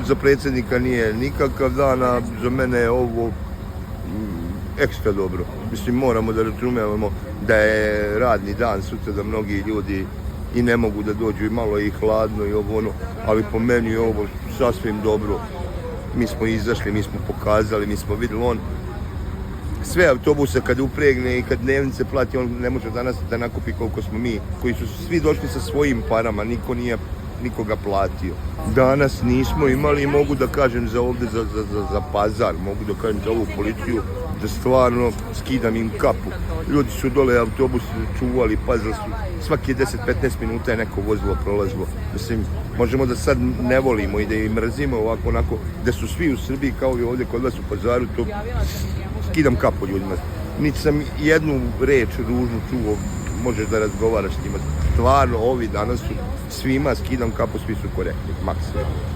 za predsjednika nije nikakav dan, a za mene je ovo ekstra dobro. Mislim, moramo da razumijemo da je radni dan sutra, da mnogi ljudi i ne mogu da dođu i malo i hladno i ovo ono, ali po meni je ovo sasvim dobro. Mi smo izašli, mi smo pokazali, mi smo vidjeli sve autobuse kad upregne i kad dnevnice plati, on ne može danas da nakupi koliko smo mi, koji su svi došli sa svojim parama, niko nije nikoga platio. Danas nismo imali, mogu da kažem za ovdje, za pazar, mogu da kažem za ovu policiju, da stvarno skidam im kapu. Ljudi su dole autobus čuvali, pazili su, svaki 10-15 minuta je neko vozilo prolazilo. Mislim, možemo da sad ne volimo i da im mrzimo ovako, onako, da su svi u Srbiji kao i ovdje kod vas u pazaru, to skidam kapu ljudima. Niti sam jednu reč ružnu čuo, možeš da razgovaraš s njima. Stvarno, ovi danas su svima skidam kapu, svi su korektni, maksimum.